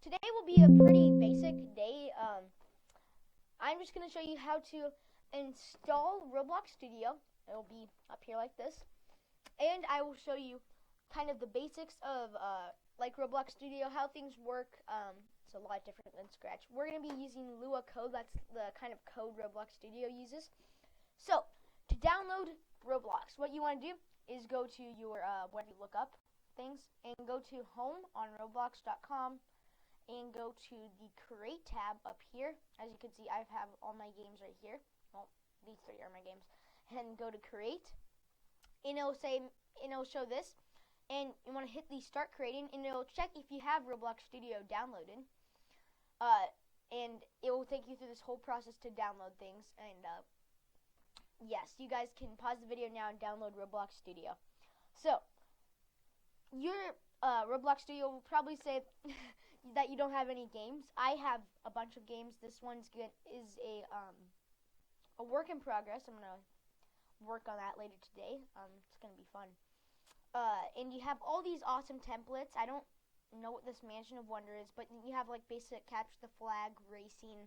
today will be a pretty basic day. I'm just going to show you how to install Roblox Studio. It'll be up here like this. And I will show you kind of the basics of like Roblox Studio, how things work. It's a lot different than Scratch. We're going to be using Lua code. That's the kind of code Roblox Studio uses. So, to download Roblox, what you want to do is go to your, where you look up things, and go to home on roblox.com, and go to the create tab up here. As you can see, I have all my games right here. Well, these three are my games. And go to create, and it'll show this, and you want to hit the start creating, and it'll check if you have Roblox Studio downloaded. And it will take you through this whole process to download things. And yes, you guys can pause the video now and download Roblox Studio. So your Roblox Studio will probably say that you don't have any games. I have a bunch of games. This one's is a work in progress. I'm gonna work on that later today. It's gonna be fun. And you have all these awesome templates. I don't know what this Mansion of Wonder is, but you have like basic capture the flag, racing,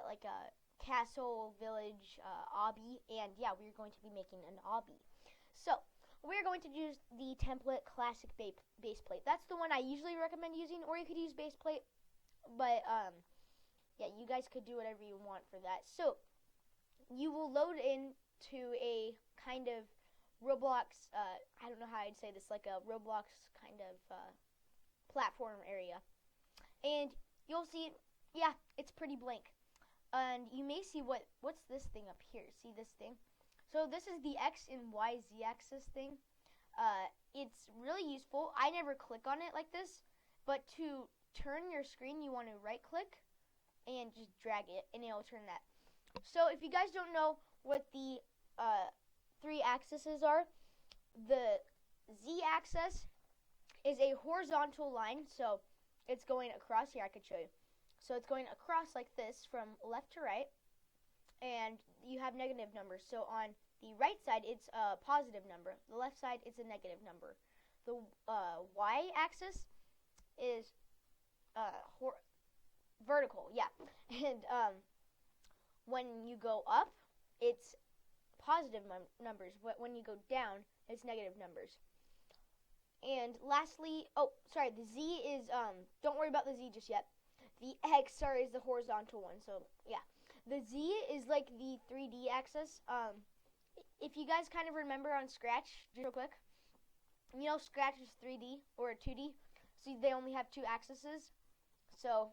like a castle, village, obby, and yeah, we're going to be making an obby. So we're going to use the template classic base plate. That's the one I usually recommend using, or you could use base plate, but yeah, you guys could do whatever you want for that. So you will load into a kind of Roblox, I don't know how I'd say this, like a Roblox kind of platform area. And you'll see, yeah, it's pretty blank. And you may see what's this thing up here? See this thing? So this is the X and Y Z axis thing. It's really useful. I never click on it like this, but to turn your screen, you want to right click and just drag it, and it'll turn that. So if you guys don't know what the three axes are, the Z axis is a horizontal line, so it's going across. Here, I could show you. So it's going across like this from left to right, and you have negative numbers. So on the right side, it's a positive number. The left side, it's a negative number. The Y axis is vertical, yeah. And when you go up, it's positive numbers, but when you go down, it's negative numbers. And lastly, oh, sorry, the Z is, don't worry about the Z just yet. The X, sorry, is the horizontal one, so yeah. The Z is like the 3D axis. If you guys kind of remember on Scratch, just real quick, you know Scratch is 3D or 2D, so they only have two axes. So,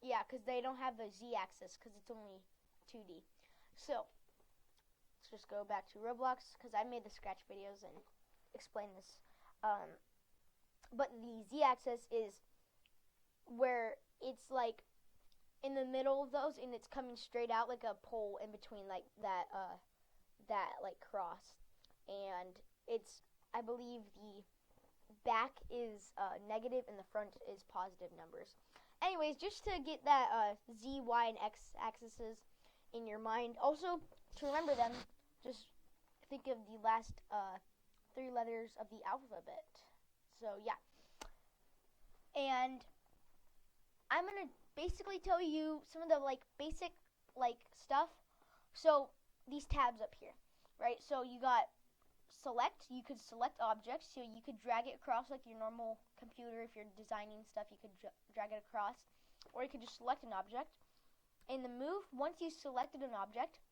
yeah, because they don't have the Z axis because it's only 2D. So, let's just go back to Roblox because I made the Scratch videos and explain this. But the Z axis is where it's like in the middle of those, and it's coming straight out like a pole in between, like that like cross. And it's, I believe the back is negative and the front is positive numbers. Anyways, just to get that Z, Y, and X axes in your mind. Also, to remember them, just think of the last three letters of the alphabet. So yeah. And I'm going to basically tell you some of the like basic like stuff. So these tabs up here, right? So you got select. You could select objects. So you could drag it across like your normal computer. If you're designing stuff, you could drag it across. Or you could just select an object. In the move, once you selected an object,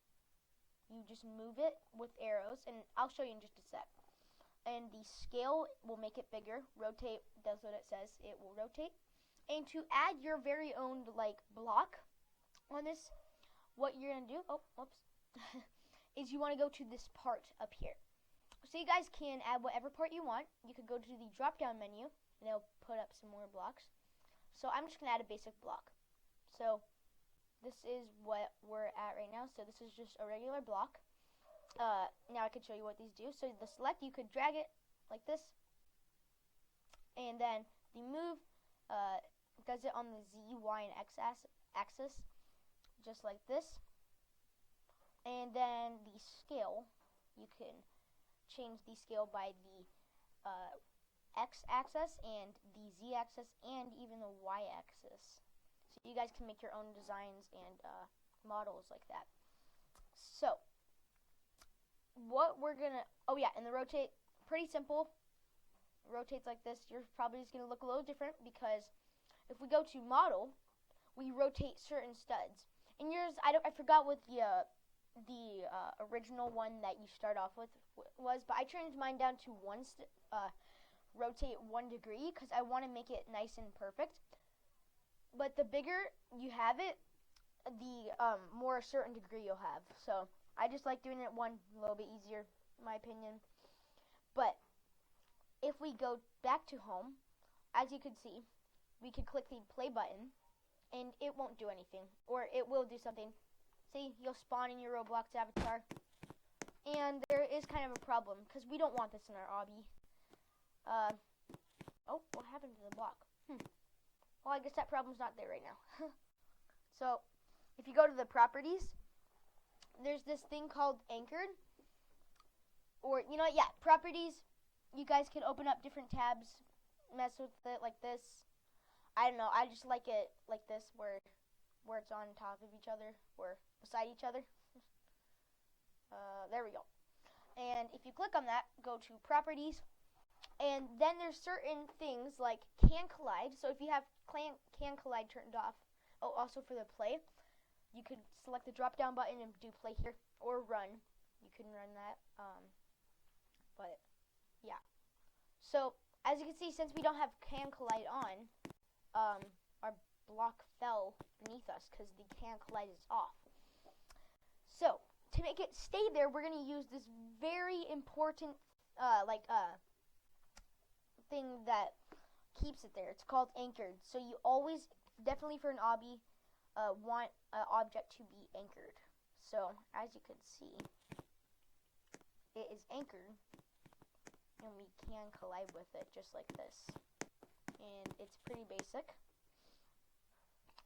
you just move it with arrows, and I'll show you in just a sec. And the scale will make it bigger. Rotate does what it says. It will rotate. And to add your very own like block on this, what you're gonna do, oh, whoops, is you want to go to this part up here. So you guys can add whatever part you want. You could go to the drop down menu, and it'll put up some more blocks. So I'm just gonna add a basic block. So this is what we're at right now. So this is just a regular block. Now I can show you what these do. So the select, you could drag it like this, and then the move does it on the Z, Y, and X axis, just like this. And then the scale, you can change the scale by the x-axis and the z-axis and even the y-axis. So you guys can make your own designs and models like that. So what we're gonna, oh yeah, and the rotate, pretty simple. Rotates like this. You're probably just gonna look a little different because if we go to model, we rotate certain studs. And yours, I forgot what the original one that you start off with was, but I changed mine down to rotate 1 degree because I want to make it nice and perfect. But the bigger you have it, the more a certain degree you'll have. So I just like doing it one, a little bit easier, in my opinion. But if we go back to home, as you can see, we could click the play button and it won't do anything, or it will do something. See, you'll spawn in your Roblox avatar, and there is kind of a problem because we don't want this in our obby. Oh, what happened to the block? Well, I guess that problem's not there right now. So if you go to the properties, there's this thing called anchored, or you know what, yeah, properties. You guys can open up different tabs, mess with it like this. I don't know, I just like it like this, where it's on top of each other or beside each other. There we go. And if you click on that, go to properties, and then there's certain things like can collide. So if you have can collide turned off, oh, also for the play, you could select the drop down button and do play here, or run. You can run that. But yeah. So as you can see, since we don't have can collide on, our block fell beneath us because the can collide is off. So to make it stay there, we're going to use this very important thing that keeps it there. It's called anchored. So you always, definitely for an obby, want an object to be anchored. So as you can see, it is anchored, and we can collide with it just like this. And it's pretty basic.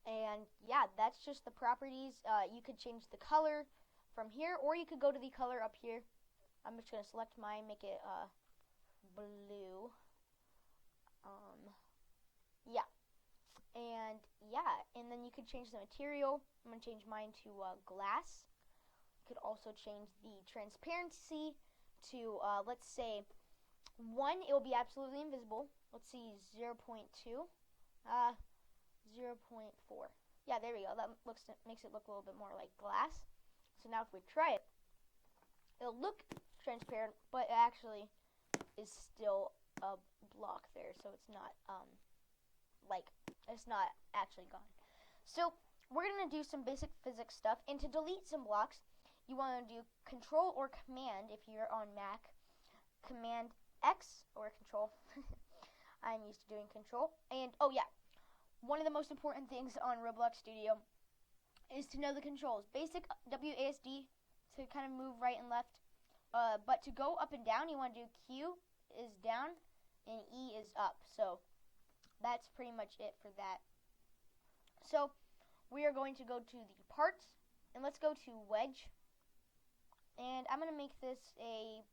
And yeah, that's just the properties. You could change the color from here, or you could go to the color up here. I'm just going to select mine, make it blue. Yeah. And yeah, and then you could change the material. I'm going to change mine to glass. You could also change the transparency to, let's say, 1, it will be absolutely invisible. Let's see, 0.2. 0.4. Yeah, there we go. That makes it look a little bit more like glass. So now if we try it, it'll look transparent, but it actually is still a block there. So it's not it's not actually gone. So we're gonna do some basic physics stuff, and to delete some blocks, you want to do Control or Command if you're on Mac. Command X or Control. I'm used to doing Control. And oh yeah, one of the most important things on Roblox Studio is to know the controls. Basic WASD to kind of move right and left. But to go up and down, you want to do Q is down and E is up. So that's pretty much it for that. So we are going to go to the parts, and let's go to wedge. And I'm going to make this a,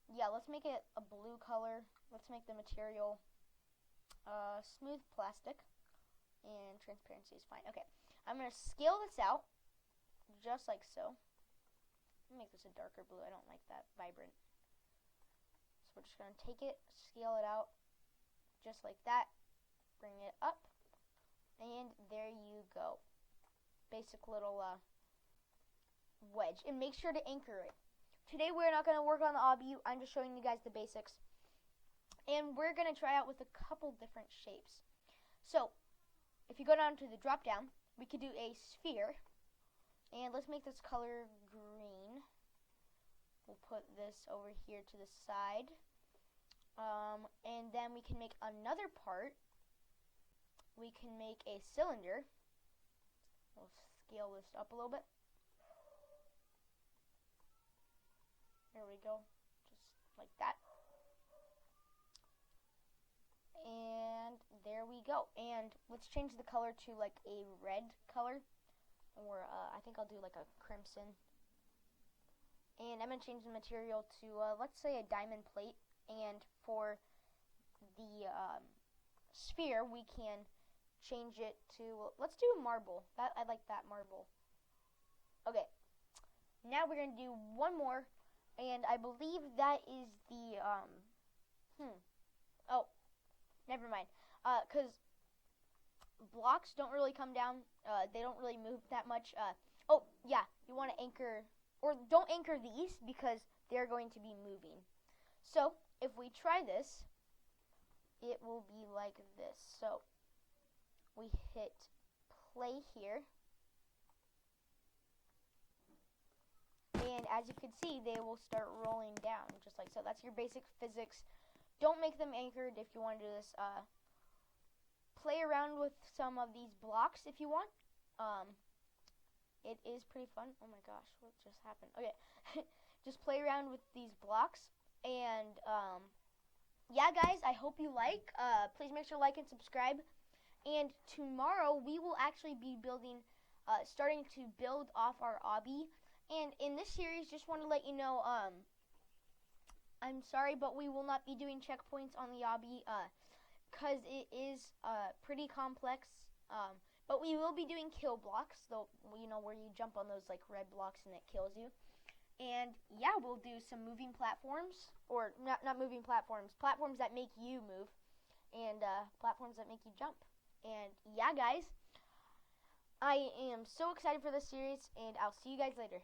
yeah, let's make it a blue color. Let's make the material smooth plastic, and transparency is fine. Okay, I'm going to scale this out just like so. Make this a darker blue. I don't like that vibrant. So we're just going to take it, scale it out just like that, bring it up, and there you go. Basic little wedge. And make sure to anchor it. Today we're not going to work on the obby. I'm just showing you guys the basics. And we're going to try out with a couple different shapes. So if you go down to the drop down, we could do a sphere. And let's make this color green. We'll put this over here to the side. And then we can make another part. We can make a cylinder. We'll scale this up a little bit. There we go. Just like that. And there we go. And let's change the color to like a red color. Or I think I'll do like a crimson. And I'm going to change the material to, let's say, a diamond plate. and for the sphere, we can change it to, let's do a marble. I like that marble. Okay, now we're going to do one more, and I believe that is the, oh, never mind, because blocks don't really come down, they don't really move that much. Oh, yeah, you want to anchor, or don't anchor these, because they're going to be moving. So, if we try this, it will be like this. So, we hit play here, and as you can see, they will start rolling down, just like so. That's your basic physics. Don't make them anchored if you want to do this. Play around with some of these blocks if you want. It is pretty fun. Oh my gosh, what just happened? Okay, just play around with these blocks, and yeah, guys, I hope you like. Please make sure to like and subscribe. And tomorrow we will actually be building, starting to build off our obby. And in this series, just want to let you know, I'm sorry, but we will not be doing checkpoints on the obby, because it is pretty complex. But we will be doing kill blocks, though, you know, where you jump on those like red blocks and it kills you. And yeah, we'll do some moving platforms, or not moving platforms, platforms that make you move, and platforms that make you jump. And yeah, guys, I am so excited for this series, and I'll see you guys later.